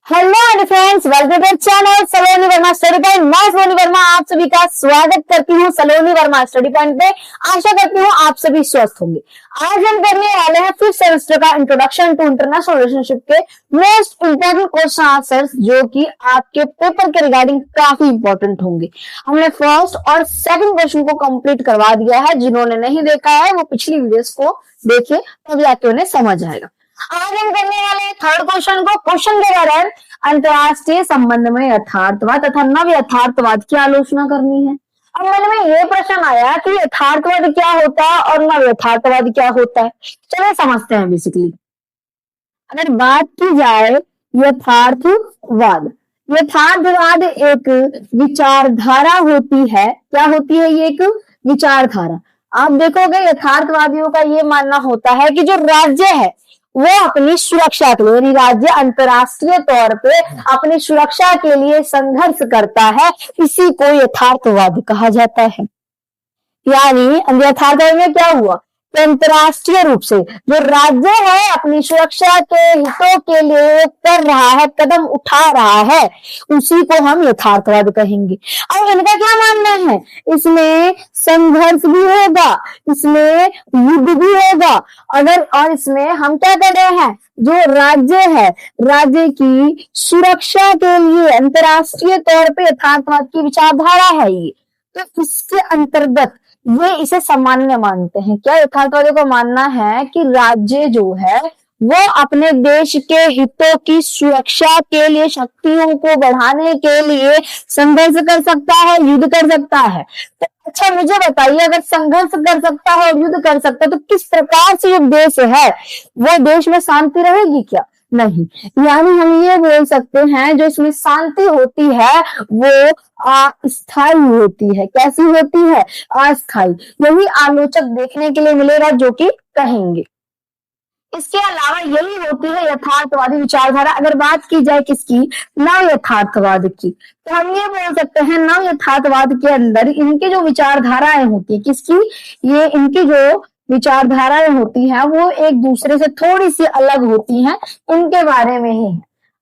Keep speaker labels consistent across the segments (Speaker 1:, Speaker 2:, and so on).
Speaker 1: Hello and friends, welcome to channel Saloni Verma study point. मैं सलोनी वर्मा आप सभी का स्वागत करती हूँ सलोनी वर्मा स्टडी पॉइंट पे। आशा करती हूँ आप सभी स्वस्थ होंगे। आज हम करने वाले हैं फिफ्थ सेमेस्टर का इंट्रोडक्शन टू इंटरनेशनल रिलेशनशिप के मोस्ट इंपोर्टेंट क्वेश्चन आंसर्स, जो कि आपके पेपर के रिगार्डिंग काफी इंपॉर्टेंट होंगे। हमने फर्स्ट और सेकंड क्वेश्चन को कंप्लीट करवा दिया है। जिन्होंने नहीं देखा है वो पिछली वीडियोस को देखे, तब जाके उन्हें समझ आएगा। आज हम करने वाले हैं थर्ड क्वेश्चन को। क्वेश्चन के दौरान अंतरराष्ट्रीय संबंध में यथार्थवाद तथा नव यथार्थवाद की आलोचना करनी है। अब मन में ये प्रश्न आया कि यथार्थवाद क्या होता है और नव यथार्थवाद क्या होता है। चलिए समझते हैं। बेसिकली अगर बात की जाए यथार्थवाद, यथार्थवाद एक विचारधारा होती है। क्या होती है? ये एक विचारधारा। आप देखोगे यथार्थवादियों का ये मानना होता है कि जो राज्य है वो अपनी सुरक्षा के लिए, राज्य अंतरराष्ट्रीय तौर पे अपनी सुरक्षा के लिए संघर्ष करता है। इसी को यथार्थवाद कहा जाता है। यानी यथार्थवाद में क्या हुआ? अंतरराष्ट्रीय रूप से जो राज्य है अपनी सुरक्षा के हितों के लिए कर रहा है, कदम उठा रहा है, उसी को हम यथार्थवाद कहेंगे। अब इनका क्या मानना है? इसमें संघर्ष भी होगा, इसमें युद्ध भी होगा। और इसमें हम क्या कर रहे हैं? जो राज्य है, राज्य की सुरक्षा के लिए अंतरराष्ट्रीय तौर पे यथार्थवाद की विचारधारा है ये। तो इसके अंतर्गत ये इसे सामान्य मानते हैं। क्या यथार्थवादियों को मानना है कि राज्य जो है वो अपने देश के हितों की सुरक्षा के लिए, शक्तियों को बढ़ाने के लिए संघर्ष कर सकता है, युद्ध कर सकता है। तो अच्छा मुझे बताइए, अगर संघर्ष कर सकता है और युद्ध कर सकता है तो किस प्रकार से जो देश है वो देश में शांति रहेगी क्या? नहीं। यानी हम ये बोल सकते हैं जो इसमें शांति होती है वो अस्थायी होती है। कैसी होती है? अस्थायी। यही आलोचक देखने के लिए मिलेगा जो कि कहेंगे। इसके अलावा यही होती है यथार्थवादी विचारधारा। अगर बात की जाए किसकी? नव यथार्थवाद की, तो हम ये बोल सकते हैं नव यथार्थवाद के अंदर इनकी जो विचारधाराएं होती है, किसकी? ये इनकी जो विचारधाराएं होती हैं वो एक दूसरे से थोड़ी सी अलग होती हैं, इनके बारे में ही है।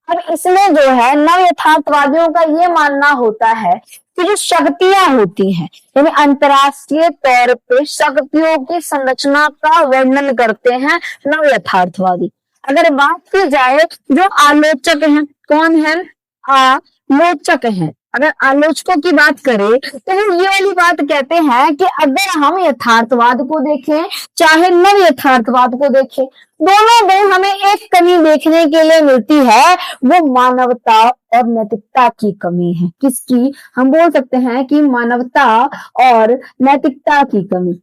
Speaker 1: अब इसमें जो है नव यथार्थवादियों का ये मानना होता है कि जो शक्तियां होती हैं, यानी अंतरराष्ट्रीय तौर पे शक्तियों की संरचना का वर्णन करते हैं नव यथार्थवादी। अगर बात की जाए जो आलोचक हैं, कौन है? आलोचक हैं। अगर आलोचकों की बात करें तो हम ये वाली बात कहते हैं कि अगर हम यथार्थवाद को देखें चाहे नव यथार्थवाद को देखें, दोनों में हमें एक कमी देखने के लिए मिलती है, वो मानवता और नैतिकता की कमी है। किसकी? हम बोल सकते हैं कि मानवता और नैतिकता की कमी।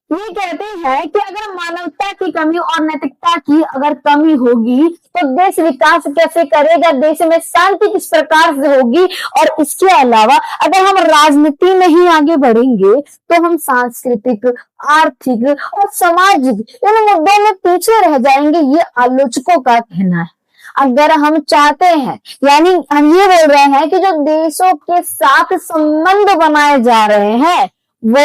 Speaker 1: ये कहते हैं कि अगर मानवता की कमी और नैतिकता की अगर कमी होगी तो देश विकास कैसे करेगा, देश में शांति किस प्रकार से होगी। और इसके अलावा अगर हम राजनीति में ही आगे बढ़ेंगे तो हम सांस्कृतिक, आर्थिक और सामाजिक इन मुद्दों में पीछे रह जाएंगे। ये आलोचकों का कहना है। अगर हम चाहते हैं, यानी हम ये बोल रहे हैं कि जो देशों के साथ संबंध बनाए जा रहे हैं वो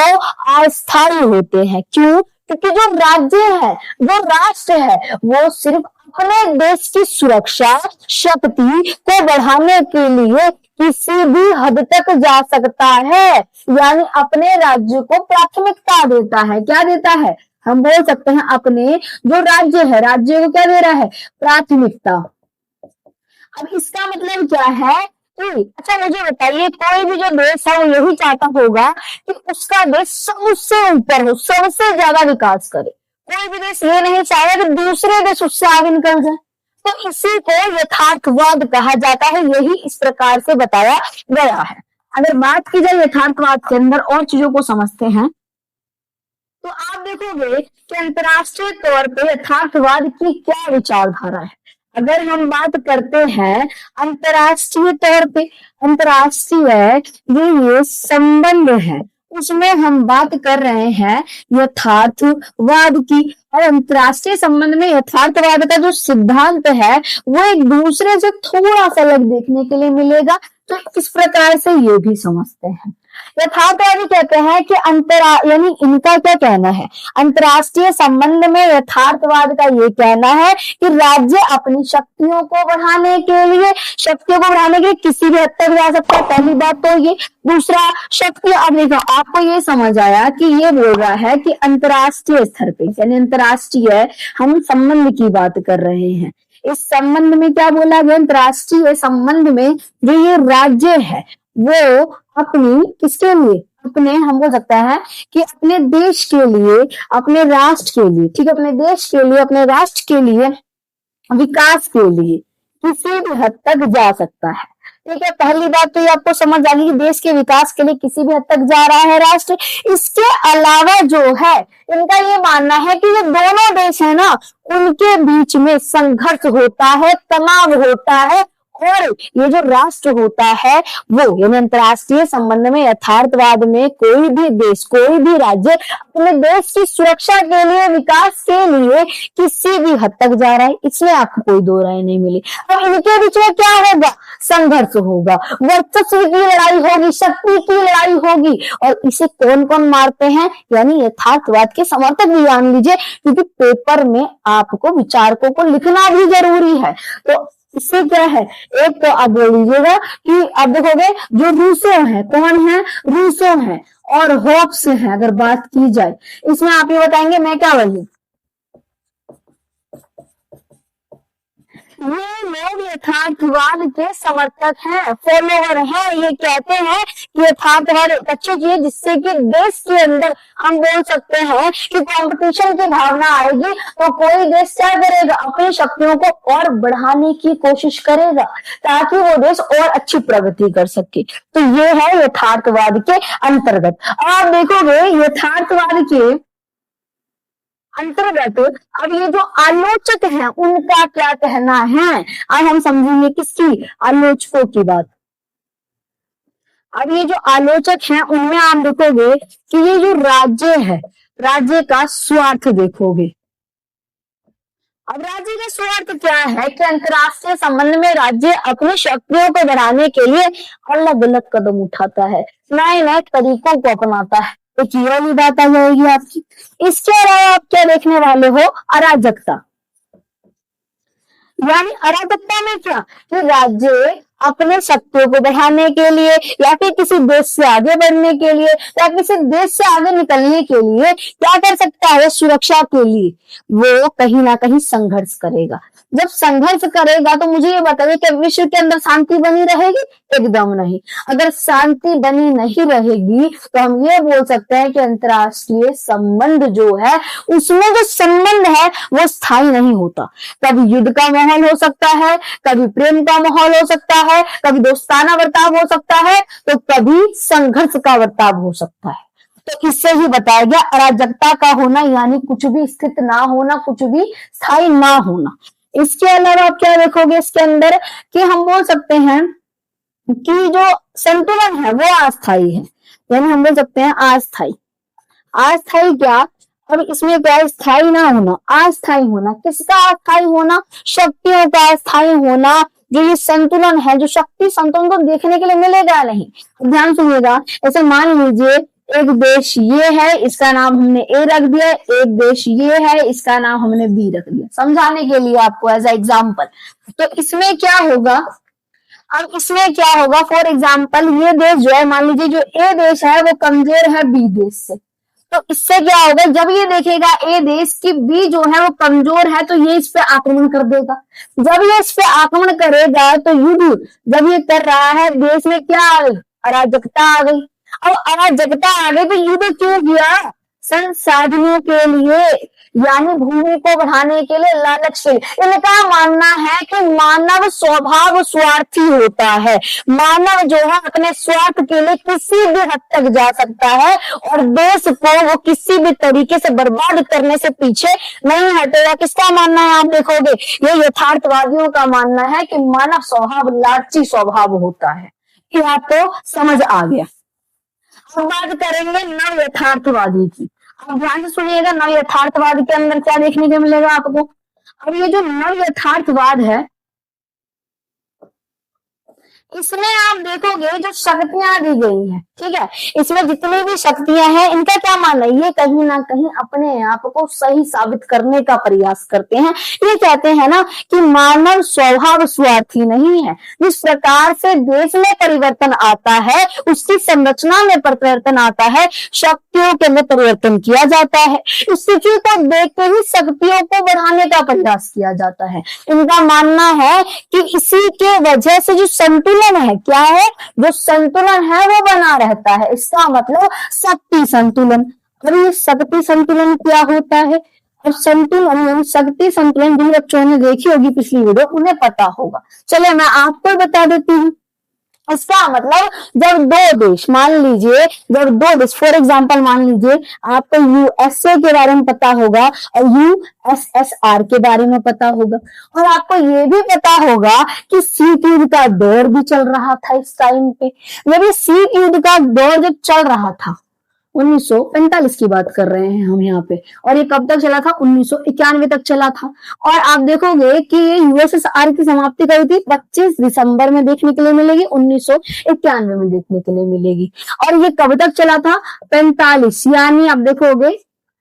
Speaker 1: अस्थायी होते हैं। क्यों? क्योंकि जो राज्य है, जो राष्ट्र है, वो सिर्फ अपने देश की सुरक्षा शक्ति को बढ़ाने के लिए किसी भी हद तक जा सकता है, यानी अपने राज्य को प्राथमिकता देता है। क्या देता है? हम बोल सकते हैं अपने जो राज्य है, राज्य को क्या दे रहा है? प्राथमिकता। अब इसका मतलब क्या है? अच्छा मुझे बताइए, कोई भी जो देश है वो यही चाहता होगा कि उसका देश सबसे ऊपर हो, सबसे ज्यादा विकास करे। कोई भी देश ये नहीं चाहेगा कि दूसरे देश उससे आगे निकल जाए। तो इसी को यथार्थवाद कहा जाता है। यही इस प्रकार से बताया गया है। अगर बात की जाए यथार्थवाद के अंदर और चीजों को समझते हैं तो आप देखोगे कि अंतरराष्ट्रीय तौर पे यथार्थवाद की क्या विचारधारा है। अगर हम बात करते हैं अंतरराष्ट्रीय तौर पे, अंतरराष्ट्रीय ये संबंध है, उसमें हम बात कर रहे हैं यथार्थवाद की। और अंतरराष्ट्रीय संबंध में यथार्थवाद का जो सिद्धांत है वो एक दूसरे से थोड़ा सा अलग देखने के लिए मिलेगा। तो इस प्रकार से ये भी समझते हैं। यथार्थवादी कहते हैं कि यानी इनका क्या कहना है, अंतर्राष्ट्रीय संबंध में यथार्थवाद का ये कहना है कि राज्य अपनी शक्तियों को बढ़ाने के लिए किसी भी हद तक जा सकता है। पहली बात तो ये। दूसरा, शक्ति, अब देखो आपको ये समझ आया कि ये बोल रहा है कि अंतर्राष्ट्रीय स्तर पे, यानी अंतर्राष्ट्रीय हम संबंध की बात कर रहे हैं। इस संबंध में क्या बोला गया, अंतर्राष्ट्रीय संबंध में जो ये राज्य है वो अपनी किसके लिए, अपने, हम बोल सकता है कि अपने देश के लिए, अपने राष्ट्र के लिए, ठीक है, अपने देश के लिए, अपने राष्ट्र के लिए, विकास के लिए किसी भी हद तक जा सकता है। ठीक है, पहली बात तो ये आपको समझ आ गई कि देश के विकास के लिए किसी भी हद तक जा रहा है राष्ट्र। इसके अलावा जो है इनका ये मानना है कि ये दोनों देश है ना, उनके बीच में संघर्ष होता है, तनाव होता है, और ये जो राष्ट्र होता है वो, यानी अंतर्राष्ट्रीय संबंध में, यथार्थवाद में कोई भी देश, कोई भी राज्य अपने देश की सुरक्षा के लिए, विकास के लिए किसी भी हद तक जा रहा है, इसमें आपको कोई दो राय नहीं मिली। अब इनके बीच में क्या होगा, संघर्ष होगा, वर्चस्व की लड़ाई होगी, शक्ति की लड़ाई होगी, और इसे कौन कौन मारते हैं, यानी यथार्थवाद के समर्थक भी जान लीजिए, क्योंकि पेपर में आपको विचारकों को लिखना भी जरूरी है। तो इससे क्या है, एक तो आप बोल लीजिएगा कि आप देखोगे जो रूसो है, कौन है, रूसो है और होब्स है, अगर बात की जाए इसमें आप ये बताएंगे, मैं क्या बोलूं, ये लोग यथार्थवाद के समर्थक हैं, फॉलोवर हैं। ये कहते हैं कि यथार्थवाद एक अच्छी चीज है जिससे कि देश के अंदर हम बोल सकते हैं कि कंपटीशन की भावना आएगी, तो कोई देश क्या करेगा, अपनी शक्तियों को और बढ़ाने की कोशिश करेगा ताकि वो देश और अच्छी प्रगति कर सके। तो ये है यथार्थवाद के अंतर्गत। आप देखोगे यथार्थवाद के अंतर्गत अब ये जो आलोचक हैं उनका क्या कहना है, अब हम समझेंगे किसकी, आलोचकों की बात। अब ये जो आलोचक हैं उनमें आप देखोगे कि ये जो राज्य है, राज्य का स्वार्थ देखोगे। अब राज्य का स्वार्थ क्या है कि अंतर्राष्ट्रीय संबंध में राज्य अपनी शक्तियों को बढ़ाने के लिए अलग अलग कदम उठाता है, नए नए तरीकों को अपनाता है। एक ये वाली बात आ जाएगी आपकी। इसके अलावा आप क्या देखने वाले हो, अराजकता। यानी अराजकता में क्या, कि राज्य अपने शक्तियों को बढ़ाने के लिए या फिर किसी देश से आगे बढ़ने के लिए या किसी देश से आगे निकलने के लिए क्या कर सकता है, सुरक्षा के लिए वो कहीं ना कहीं संघर्ष करेगा। जब संघर्ष करेगा तो मुझे ये बताइए कि विश्व के अंदर शांति बनी रहेगी, एकदम नहीं। अगर शांति बनी नहीं रहेगी तो हम ये बोल सकते हैं कि अंतर्राष्ट्रीय संबंध जो है उसमें जो संबंध है वो स्थायी नहीं होता। कभी युद्ध का माहौल हो सकता है, कभी प्रेम का माहौल हो सकता है, कभी दोस्ताना बर्ताव हो सकता है, तो कभी संघर्ष का बर्ताव हो सकता है। तो इससे ही बताया गया अराजकता का होना, यानी कुछ भी स्थित ना होना, कुछ भी स्थायी ना होना। इसके अलावा आप क्या देखोगे इसके अंदर, कि हम बोल सकते हैं कि जो संतुलन है वो अस्थायी है, यानी हम बोल सकते हैं अस्थायी। अस्थायी क्या, अब इसमें क्या है, स्थायी ना होना, अस्थायी होना। किसका अस्थायी होना, शक्तियों का अस्थायी होना। जो ये संतुलन है, जो शक्ति संतुलन को देखने के लिए मिलेगा नहीं। ध्यान सुनिएगा, ऐसे मान लीजिए एक देश ये है, इसका नाम हमने ए रख दिया, एक देश ये है, इसका नाम हमने बी रख दिया, समझाने के लिए आपको एज एग्जाम्पल। तो इसमें क्या होगा, अब इसमें क्या होगा, फॉर एग्जाम्पल ये देश जो है, मान लीजिए जो ए देश है वो कमजोर है बी देश से, तो इससे क्या होगा, जब ये देखेगा ए देश की बी जो है वो कमजोर है तो ये इस पे आक्रमण कर देगा। जब ये इस पे आक्रमण करेगा तो युद्ध जब ये कर रहा है, देश में क्या आ गई, अराजकता आ गई। अब अराजकता आ गई तो युद्ध क्यों किया, संसाधनों के लिए, यानी भूमि को बढ़ाने के लिए, लालच के लिए। इनका मानना है कि मानव स्वभाव स्वार्थी होता है, मानव जो है अपने स्वार्थ के लिए किसी भी हद तक जा सकता है और देश को वो किसी भी तरीके से बर्बाद करने से पीछे नहीं हटेगा। किसका मानना है, आप देखोगे ये यथार्थवादियों का मानना है कि मानव स्वभाव लालची स्वभाव होता है। ये आपको समझ आ गया। अब बात करेंगे नव यथार्थवादी की। अब ध्यान से सुनिएगा, नव यथार्थवाद के अंदर क्या देखने को मिलेगा आपको। अब ये जो नव यथार्थवाद है, इसमें आप देखोगे जो शक्तियां दी गई हैं, ठीक है, इसमें जितनी भी शक्तियां हैं इनका क्या मानना है, ये कहीं ना कहीं अपने आप को सही साबित करने का प्रयास करते हैं। ये कहते हैं ना कि मानव स्वभाव स्वार्थी नहीं है। जिस प्रकार से देश में परिवर्तन आता है, उसकी संरचना में परिवर्तन आता है, शक्तियों के में परिवर्तन किया जाता है, स्थिति को देख के ही शक्तियों को बढ़ाने का प्रयास किया जाता है। इनका मानना है कि इसी के वजह से जो संतुलन है, क्या है, जो संतुलन है वो बना रहता है। इसका मतलब शक्ति संतुलन। और ये शक्ति संतुलन क्या होता है, और संतुलन शक्ति संतुलन जिन बच्चों ने देखी होगी पिछली वीडियो उन्हें पता होगा। चलिए मैं आपको बता देती हूँ। इसका मतलब जब दो देश, मान लीजिए जब दो देश, फॉर एग्जांपल मान लीजिए आपको यूएसए के बारे में पता होगा और यूएसएसआर के बारे में पता होगा, और आपको ये भी पता होगा कि शीत युद्ध का दौर भी चल रहा था इस टाइम पे। जब शीत युद्ध का दौर जब चल रहा था, 1945 की बात कर रहे हैं हम यहाँ पे, और ये कब तक चला था, 1991 तक चला था। और आप देखोगे कि ये यूएसएसआर की समाप्ति कब थी, 25 दिसंबर में देखने के लिए मिलेगी, 1991 में देखने के लिए मिलेगी। और ये कब तक चला था, 45, यानी आप देखोगे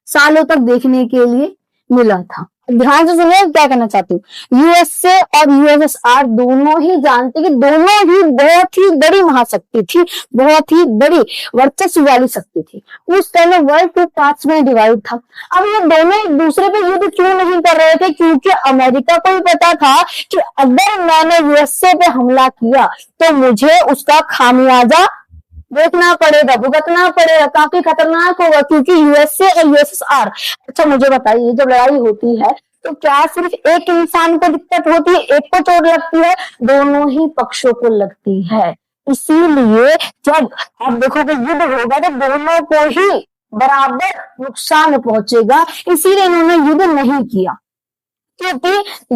Speaker 1: सालों तक देखने के लिए मिला था। ध्यान से सुनिए क्या कहना चाहती हूँ। यूएसए और यूएसएसआर दोनों ही जानते कि दोनों ही बहुत ही बड़ी महाशक्ति थी, बहुत ही बड़ी वर्चस्व वाली शक्ति थी। उस टाइम में वर्ल्ड 2 पार्ट्स में डिवाइड था। अब ये दोनों एक दूसरे पे युद्ध क्यों नहीं कर रहे थे, क्योंकि अमेरिका को भी पता था कि अगर मैंने यूएसए पे हमला किया तो मुझे उसका खामियाजा देखना पड़ेगा, भुगतना पड़ेगा, काफी खतरनाक होगा, क्योंकि यूएसए और यूएसएसआर। अच्छा मुझे बताइए, जब लड़ाई होती है तो क्या सिर्फ एक इंसान को दिक्कत होती है, एक को चोट लगती है, दोनों ही पक्षों को लगती है। इसीलिए जब आप देखोगे युद्ध होगा तो दोनों को ही बराबर नुकसान पहुंचेगा, इसीलिए इन्होंने युद्ध नहीं किया, क्योंकि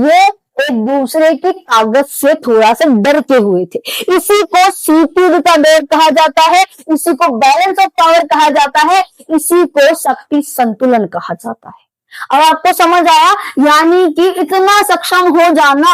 Speaker 1: ये एक दूसरे की ताकत से थोड़ा सा डरते हुए थे। इसी को शीत युद्ध का दौर कहा जाता है, इसी को बैलेंस ऑफ पावर कहा जाता है, इसी को शक्ति संतुलन कहा जाता है। अब आपको समझ आया, यानी कि इतना सक्षम हो जाना,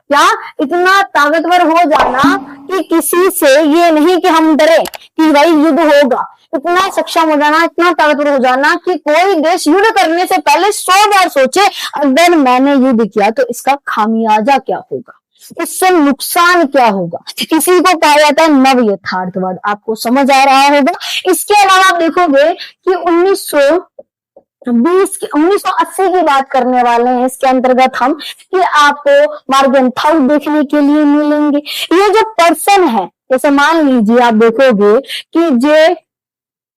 Speaker 1: क्या इतना ताकतवर हो जाना कि किसी से ये नहीं कि हम डरे कि भाई युद्ध होगा, इतना सक्षम हो जाना, इतना ताकतवर हो जाना कि कोई देश युद्ध करने से पहले 100 बार सोचे अगर मैंने युद्ध किया तो इसका खामियाजा क्या होगा, इससे नुकसान क्या होगा। इसी को कहा जाता है नव यथार्थवाद। आपको समझ आ रहा होगा। इसके अलावा आप देखोगे कि 1980 की बात करने वाले हैं इसके अंतर्गत हम, कि आपको मार्गेंथाउ देखने के लिए मिलेंगे। ये जो पर्सन है, जैसे मान लीजिए आप देखोगे कि जे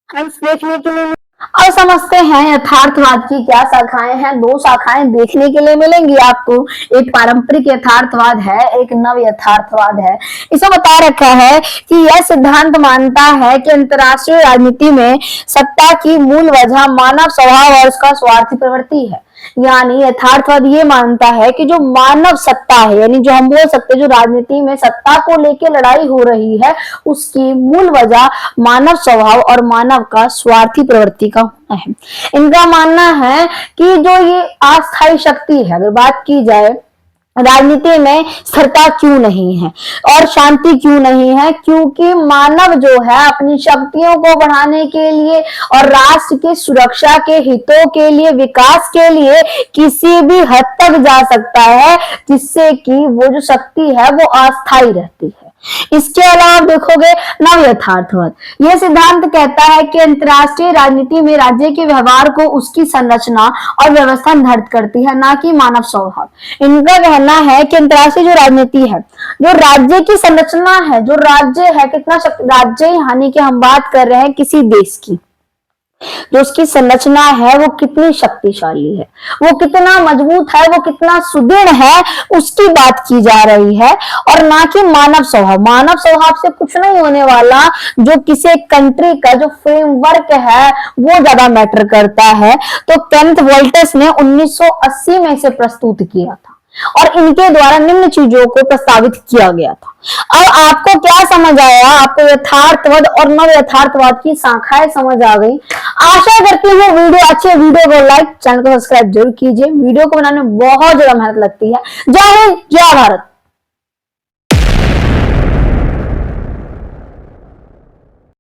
Speaker 1: हंस देखने के लिए, और समझते हैं यथार्थवाद की क्या शाखाएं हैं। 2 शाखाएं देखने के लिए मिलेंगी आपको, एक पारंपरिक यथार्थवाद है, एक नव यथार्थवाद है। इसमें बता रखा है कि यह सिद्धांत मानता है कि अंतर्राष्ट्रीय राजनीति में सत्ता की मूल वजह मानव स्वभाव और उसका स्वार्थी प्रवृत्ति है। यानी यथार्थवाद ये मानता है कि जो मानव सत्ता है, यानी जो हम बोल सकते हैं जो राजनीति में सत्ता को लेकर लड़ाई हो रही है, उसकी मूल वजह मानव स्वभाव और मानव का स्वार्थी प्रवृत्ति का होना है। इनका मानना है कि जो ये अस्थायी शक्ति है, अगर बात की जाए राजनीति में स्थिरता क्यों नहीं है और शांति क्यों नहीं है, क्योंकि मानव जो है अपनी शक्तियों को बढ़ाने के लिए और राष्ट्र की सुरक्षा के हितों के लिए, विकास के लिए किसी भी हद तक जा सकता है, जिससे कि वो जो शक्ति है वो अस्थायी रहती है। इसके अलावा देखोगे नव यथार्थवाद, यह सिद्धांत कहता है कि अंतर्राष्ट्रीय राजनीति में राज्य के व्यवहार को उसकी संरचना और व्यवस्था निर्धारित करती है, ना कि मानव स्वभाव। इनका कहना है कि अंतर्राष्ट्रीय जो राजनीति है, जो राज्य की संरचना है, जो राज्य है, कितना राज्य यानी कि हम बात कर रहे हैं किसी देश की, जो उसकी संरचना है वो कितनी शक्तिशाली है, वो कितना मजबूत है, वो कितना सुदृढ़ है, उसकी बात की जा रही है, और ना कि मानव स्वभाव। मानव स्वभाव से कुछ नहीं होने वाला, जो किसी एक कंट्री का जो फ्रेमवर्क है वो ज्यादा मैटर करता है। तो केनेथ वोल्टस ने 1980 में इसे प्रस्तुत किया था और इनके द्वारा निम्न चीजों को प्रस्तावित किया गया था। अब आपको क्या समझ आया, आपको यथार्थवाद और नव यथार्थवाद की शाखाएं समझ आ गई। आशा करती हूँ वीडियो अच्छी है, वीडियो को लाइक, चैनल को सब्सक्राइब जरूर कीजिए। वीडियो को बनाने में बहुत ज्यादा मेहनत लगती है। जय हिंद, जय भारत।